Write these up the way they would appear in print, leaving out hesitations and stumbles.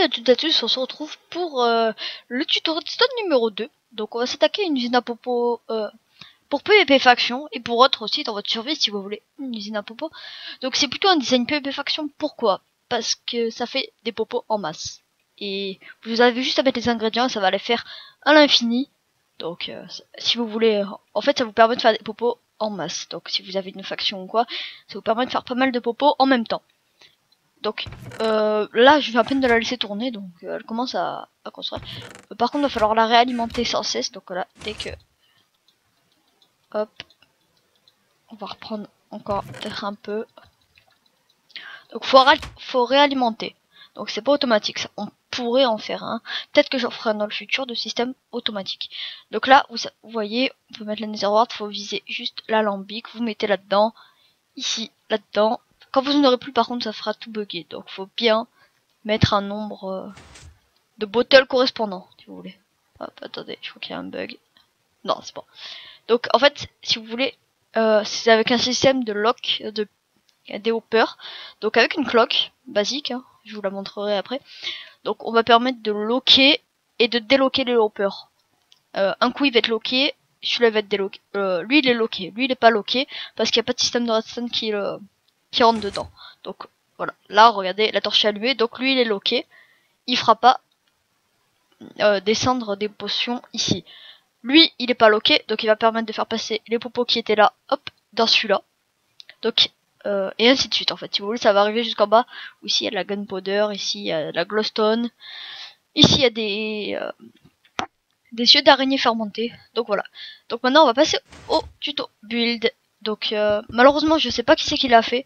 à toutes et à tous, on se retrouve pour le tuto redstone numéro 2. Donc on va s'attaquer à une usine à popo pour PvP faction et pour autre aussi dans votre survie si vous voulez une usine à popo. Donc c'est plutôt un design PvP faction, pourquoi? Parce que ça fait des popos en masse. Et vous avez juste à mettre les ingrédients et ça va les faire à l'infini. Donc si vous voulez, en fait ça vous permet de faire des popos en masse. Donc si vous avez une faction ou quoi, ça vous permet de faire pas mal de popos en même temps. Donc là je viens à peine de la laisser tourner, donc elle commence à construire. Par contre il va falloir la réalimenter sans cesse, donc là dès que hop, on va reprendre encore peut-être un peu. Donc faut réalimenter. Donc c'est pas automatique ça. On pourrait en faire un. Peut-être que j'en ferai dans le futur de système automatique. Donc là vous voyez, on peut mettre le nether wart, faut viser juste l'alambic, vous mettez là-dedans, ici, là-dedans. Quand vous en aurez plus par contre ça fera tout bugger. Donc faut bien mettre un nombre de bottles correspondant si vous voulez. Hop, attendez, je crois qu'il y a un bug. Non, c'est bon. Donc en fait, si vous voulez, c'est avec un système de lock des hoppers. Donc avec une cloque basique, hein, je vous la montrerai après. Donc on va permettre de locker et de délocker les hoppers. Un coup il va être locké, celui-là va être déloqué. Lui il est locké, lui il est pas locké parce qu'il n'y a pas de système de redstone qui rentre dedans. Donc voilà, là regardez, la torche est allumée, donc lui il est locké. Il fera pas descendre des potions ici. Lui il est pas locké, donc il va permettre de faire passer les popos qui étaient là, hop, dans celui-là. Donc et ainsi de suite en fait. Si vous voulez, ça va arriver jusqu'en bas. Où ici il y a de la gunpowder, ici il y a de la glowstone, ici il y a des yeux d'araignée fermentés. Donc voilà. Donc maintenant on va passer au tuto build. Donc malheureusement je sais pas qui c'est qui l'a fait.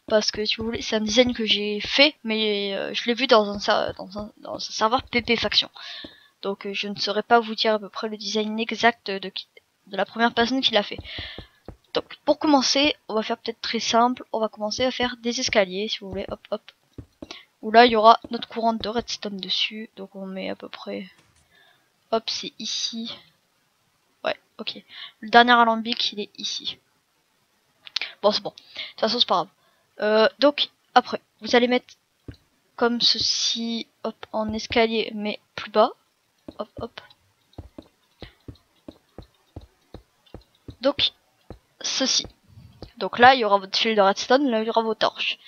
Parce que si vous voulez, c'est un design que j'ai fait, mais je l'ai vu dans un serveur PP faction. Donc je ne saurais pas vous dire à peu près le design exact de la première personne qui l'a fait. Donc pour commencer, on va faire peut-être très simple. On va commencer à faire des escaliers, si vous voulez. Hop hop. Où là il y aura notre courante de redstone dessus. Donc on met à peu près. Hop, c'est ici. Ouais, ok. Le dernier alambic il est ici. Bon c'est bon. De toute façon c'est pas grave. Donc après, vous allez mettre comme ceci, hop, en escalier mais plus bas. Hop hop. Donc ceci. Donc là il y aura votre fil de redstone, là il y aura vos torches.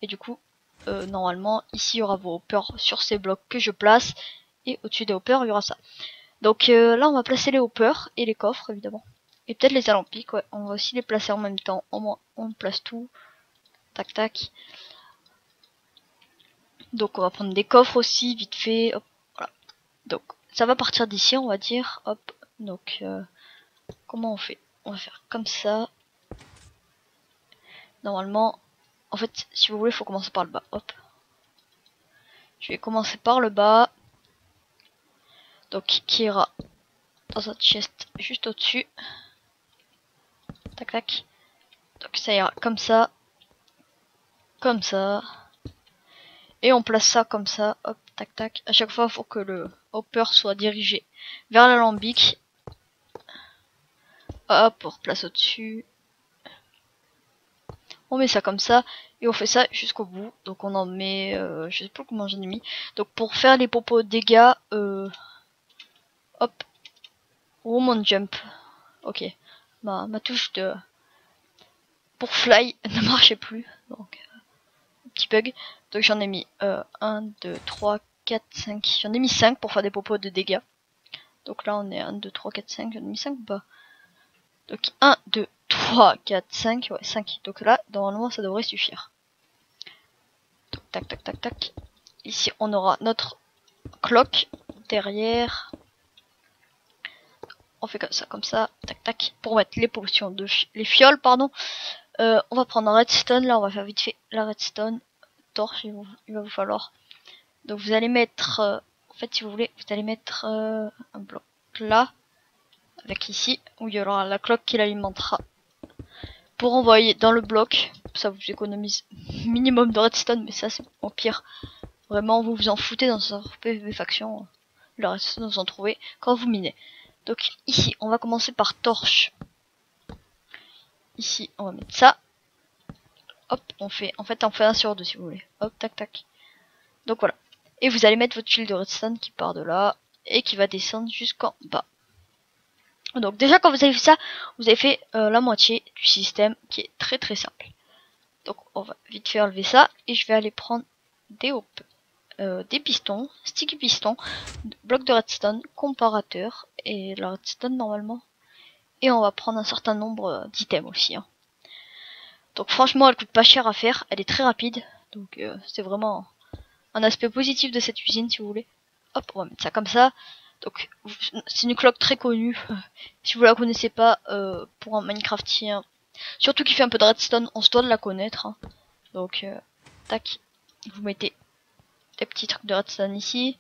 Et du coup normalement ici il y aura vos hoppers sur ces blocs que je place. Et au-dessus des hoppers il y aura ça. Donc là on va placer les hoppers et les coffres évidemment. Et peut-être les alambics, ouais, on va aussi les placer en même temps. Au moins on place tout. Tac tac. Donc on va prendre des coffres aussi vite fait. Hop, voilà. Donc ça va partir d'ici on va dire. Hop. Donc comment on fait? On va faire comme ça. Normalement, en fait, si vous voulez, il faut commencer par le bas. Hop. Je vais commencer par le bas. Donc, qui ira dans un chest juste au-dessus. Tac, tac. Donc, ça ira comme ça. Comme ça. Et on place ça comme ça. Hop, tac, tac. À chaque fois, il faut que le hopper soit dirigé vers l'alambic. Hop, on replace au-dessus. On met ça comme ça et on fait ça jusqu'au bout. Donc on en met, je sais pas comment j'en ai mis. Donc pour faire les popos de dégâts, hop, woman jump. Ok, ma touche de pour fly ne marchait plus. Donc petit bug. Donc j'en ai mis 1, 2, 3, 4, 5. J'en ai mis 5 pour faire des popos de dégâts. Donc là on est 1, 2, 3, 4, 5. J'en ai mis 5 ou pas? Donc 1, 2, 3, 4, 5, ouais 5. Donc là, normalement ça devrait suffire. Donc, tac, tac, tac, tac. Ici on aura notre cloque derrière. On fait comme ça, tac, tac. Pour mettre les potions de les fioles, pardon. On va prendre un redstone, là on va faire vite fait la redstone. Torche, il va vous falloir. Donc vous allez mettre, en fait si vous voulez, vous allez mettre un bloc là. Avec ici, où il y aura la cloque qui l'alimentera. Pour envoyer dans le bloc, ça vous économise minimum de redstone, mais ça c'est au pire. Vraiment, vous vous en foutez dans un PvP faction. Le redstone vous en trouvez quand vous minez. Donc ici, on va commencer par torche. Ici, on va mettre ça. Hop, on fait un sur deux si vous voulez. Hop, tac, tac. Donc voilà. Et vous allez mettre votre fil de redstone qui part de là et qui va descendre jusqu'en bas. Donc déjà quand vous avez fait ça, vous avez fait la moitié du système qui est très très simple. Donc on va vite fait enlever ça et je vais aller prendre des pistons, sticky pistons, bloc de redstone, comparateur et la redstone normalement. Et on va prendre un certain nombre d'items aussi. Hein. Donc franchement elle coûte pas cher à faire, elle est très rapide. Donc c'est vraiment un aspect positif de cette usine si vous voulez. Hop, on va mettre ça comme ça. Donc c'est une cloque très connue. Si vous la connaissez pas, pour un Minecraftien, surtout qui fait un peu de redstone, on se doit de la connaître. Hein. Donc tac, vous mettez des petits trucs de redstone ici.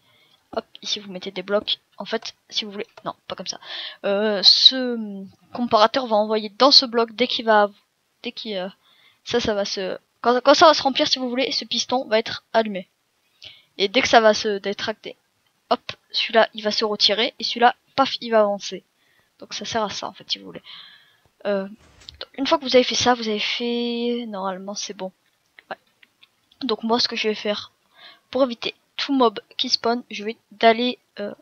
Hop, ici vous mettez des blocs. En fait, si vous voulez, non, pas comme ça. Ce comparateur va envoyer dans ce bloc dès qu'il va, ça va se, quand ça va se remplir, si vous voulez, ce piston va être allumé. Et dès que ça va se détracter, hop, celui-là il va se retirer et celui-là, paf, il va avancer. Donc ça sert à ça en fait, si vous voulez. Une fois que vous avez fait ça, vous avez fait, normalement c'est bon. Ouais. Donc moi, ce que je vais faire pour éviter tout mob qui spawn, je vais d'aller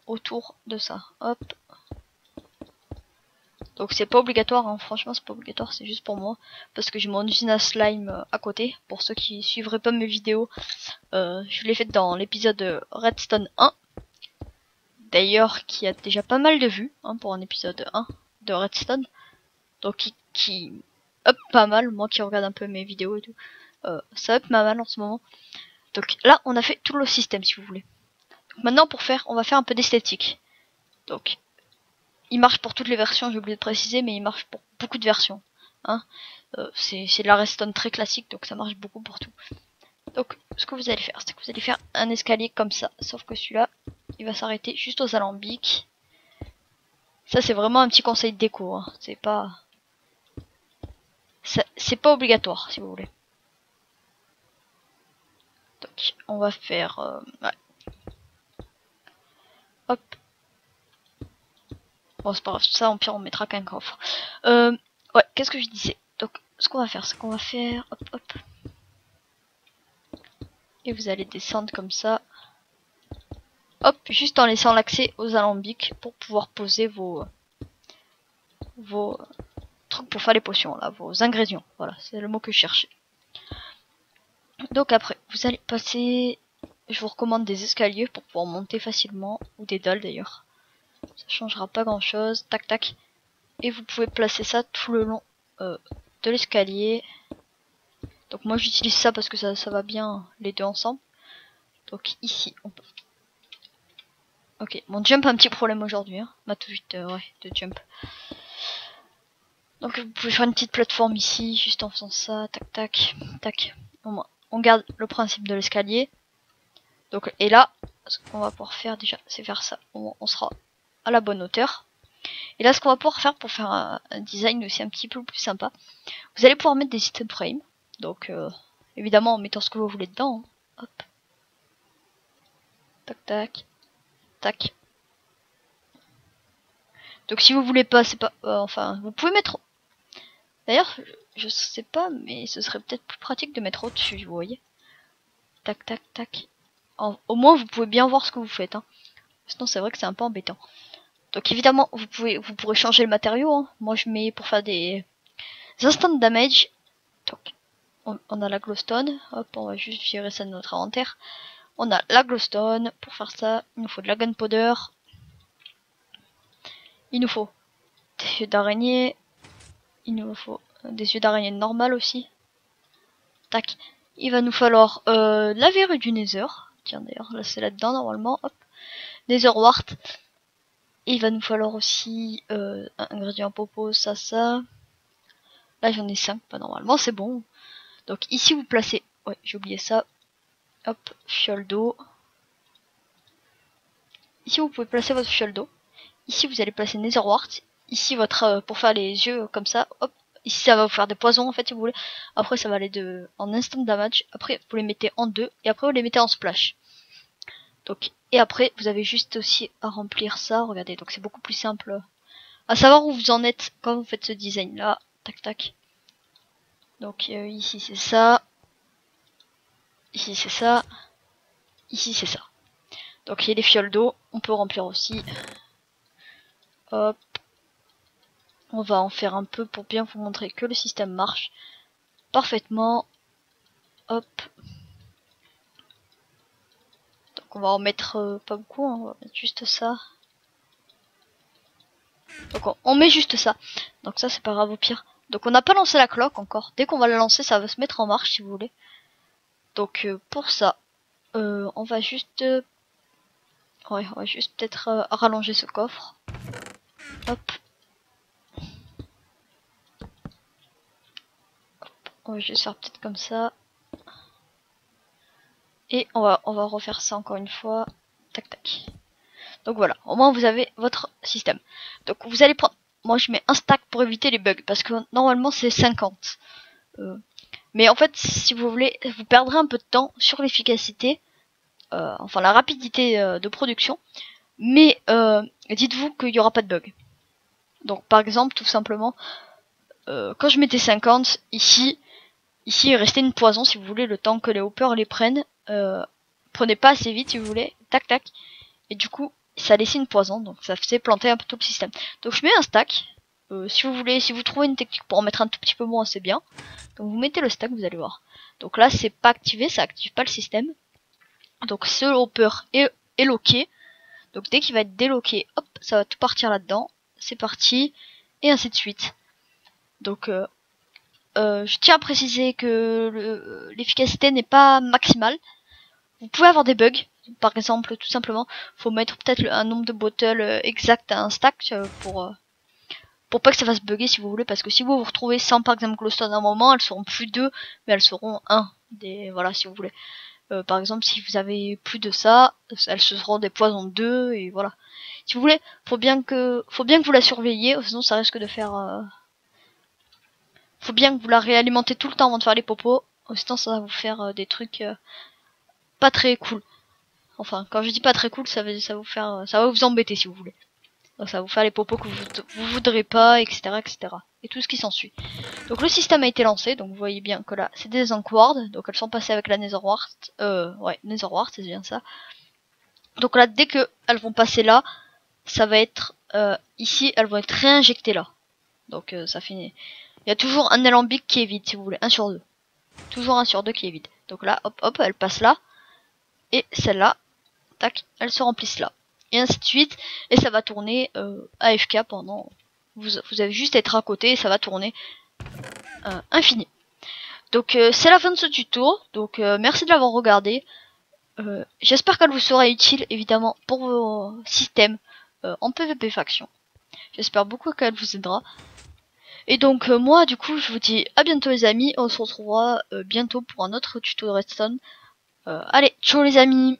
autour de ça. Hop. Donc c'est pas obligatoire, hein. Franchement c'est pas obligatoire, c'est juste pour moi. Parce que j'ai mon usine à slime à côté. Pour ceux qui suivraient pas mes vidéos, je l'ai faite dans l'épisode Redstone 1. D'ailleurs qui a déjà pas mal de vues hein, pour un épisode 1 de Redstone. Donc qui up pas mal, moi qui regarde un peu mes vidéos et tout. Ça up pas mal en ce moment. Donc là on a fait tout le système si vous voulez. Donc, maintenant on va faire un peu d'esthétique. Donc il marche pour toutes les versions, j'ai oublié de préciser, mais il marche pour beaucoup de versions. Hein. C'est de la redstone très classique, donc ça marche beaucoup pour tout. Donc ce que vous allez faire, c'est que vous allez faire un escalier comme ça, sauf que celui-là, il va s'arrêter juste aux alambics. Ça c'est vraiment un petit conseil de déco, hein. C'est pas obligatoire si vous voulez. Donc on va faire ouais. Hop. Bon c'est pas grave, ça en pire on mettra qu'un coffre. Ouais, qu'est-ce que je disais? Donc ce qu'on va faire, c'est qu'on va faire hop hop. Et vous allez descendre comme ça. Hop, juste en laissant l'accès aux alambics pour pouvoir poser vos trucs pour faire les potions là, vos ingrédients. Voilà, c'est le mot que je cherchais. Donc après, vous allez passer, je vous recommande des escaliers pour pouvoir monter facilement, ou des dalles d'ailleurs. Ça changera pas grand chose, tac tac. Et vous pouvez placer ça tout le long de l'escalier. Donc moi j'utilise ça parce que ça va bien les deux ensemble. Donc ici on peut. Ok, mon jump a un petit problème aujourd'hui, hein. Ma touche ouais, de jump. Donc vous pouvez faire une petite plateforme ici, juste en faisant ça, tac tac, tac. On garde le principe de l'escalier. Donc et là, ce qu'on va pouvoir faire déjà, c'est faire ça. On sera à la bonne hauteur. Et là, ce qu'on va pouvoir faire pour faire un design aussi un petit peu plus sympa, vous allez pouvoir mettre des item frames. Donc évidemment en mettant ce que vous voulez dedans. Hein. Hop. Tac tac. Tac. Donc si vous voulez pas, c'est pas. Enfin, vous pouvez mettre. D'ailleurs, je sais pas, mais ce serait peut-être plus pratique de mettre au-dessus, vous voyez. Tac tac tac. Au moins vous pouvez bien voir ce que vous faites. Hein. Sinon c'est vrai que c'est un peu embêtant. Donc évidemment vous pourrez changer le matériau. Hein. Moi je mets pour faire des instant damage. Donc on a la glowstone. Hop, on va juste virer ça de notre inventaire. On a la glowstone. Pour faire ça, il nous faut de la gunpowder. Il nous faut des yeux d'araignée. Il nous faut des yeux d'araignée normales aussi. Tac. Il va nous falloir la verrue du nether. Tiens d'ailleurs là c'est là-dedans normalement. Hop. Nether wart. Et il va nous falloir aussi un ingrédient popo, ça. Là j'en ai 5, pas normalement, c'est bon. Donc ici vous placez, ouais j'ai oublié ça. Hop, fiole d'eau. Ici vous pouvez placer votre fiole d'eau. Ici vous allez placer nether wart. Ici votre pour faire les yeux comme ça. Hop. Ici ça va vous faire des poisons en fait si vous voulez. Après ça va aller en instant damage. Après vous les mettez en 2 et après vous les mettez en splash. Donc et après vous avez juste aussi à remplir ça. Regardez donc c'est beaucoup plus simple. À savoir où vous en êtes quand vous faites ce design là. Tac tac. Donc ici c'est ça. Ici c'est ça. Ici c'est ça. Donc il y a des fioles d'eau, on peut remplir aussi. Hop. On va en faire un peu pour bien vous montrer que le système marche parfaitement. Hop. Donc on va en mettre pas beaucoup, hein, on va mettre juste ça. Donc on met juste ça. Donc ça c'est pas grave au pire. Donc on n'a pas lancé la cloque encore. Dès qu'on va la lancer, ça va se mettre en marche si vous voulez. Donc pour ça, on va juste... ouais, on va juste peut-être rallonger ce coffre. Hop. On va juste faire peut-être comme ça. Et on va refaire ça encore une fois. Tac tac. Donc voilà, au moins vous avez votre système. Donc vous allez prendre... Moi je mets un stack pour éviter les bugs. Parce que normalement c'est 50. Mais en fait si vous voulez, vous perdrez un peu de temps sur l'efficacité. Enfin la rapidité de production. Mais dites-vous qu'il n'y aura pas de bug. Donc par exemple tout simplement, quand je mettais 50, ici il restait une poison si vous voulez, le temps que les hoppers les prennent. Prenez pas assez vite si vous voulez, tac tac. Et du coup ça laissait une poison, donc ça faisait planter un peu tout le système. Donc je mets un stack. Si vous voulez, si vous trouvez une technique pour en mettre un tout petit peu moins, c'est bien. Donc vous mettez le stack, vous allez voir. Donc là c'est pas activé, ça active pas le système. Donc ce hopper est loqué. Donc dès qu'il va être déloqué, hop, ça va tout partir là-dedans. C'est parti. Et ainsi de suite. Donc je tiens à préciser que l'efficacité n'est pas maximale. Vous pouvez avoir des bugs. Par exemple, tout simplement, faut mettre peut-être un nombre de bottles exact à un stack pour pas que ça fasse bugger si vous voulez. Parce que si vous vous retrouvez sans par exemple glowstone à un moment, elles seront plus 2, mais elles seront 1. Voilà, si vous voulez. Par exemple, si vous avez plus de ça, elles seront des poisons 2 et voilà. Si vous voulez, faut bien que vous la surveilliez, sinon ça risque de faire... Faut bien que vous la réalimentez tout le temps avant de faire les popos, sinon ça va vous faire des trucs pas très cool. Enfin, quand je dis pas très cool, ça va vous embêter si vous voulez. Donc ça va vous faire les popos que vous voudrez pas, etc., etc. Et tout ce qui s'ensuit. Donc le système a été lancé, donc vous voyez bien que là, c'est des Ankward, donc elles sont passées avec la Netherwart. Ouais, Netherwart, c'est bien ça. Donc là, dès que elles vont passer là, ça va être ici, elles vont être réinjectées là. Donc ça finit. Il y a toujours un alambic qui est vide si vous voulez, 1 sur 2. Toujours 1 sur 2 qui est vide. Donc là, hop hop, elles passent là. Et celle-là, tac, elles se remplissent là. Et ainsi de suite. Et ça va tourner AFK pendant... Vous avez juste à être à côté et ça va tourner infini. Donc c'est la fin de ce tuto. Donc merci de l'avoir regardé. J'espère qu'elle vous sera utile évidemment pour vos systèmes en PvP faction. J'espère beaucoup qu'elle vous aidera. Et donc moi du coup je vous dis à bientôt les amis. On se retrouvera bientôt pour un autre tuto de Redstone. Allez, ciao les amis.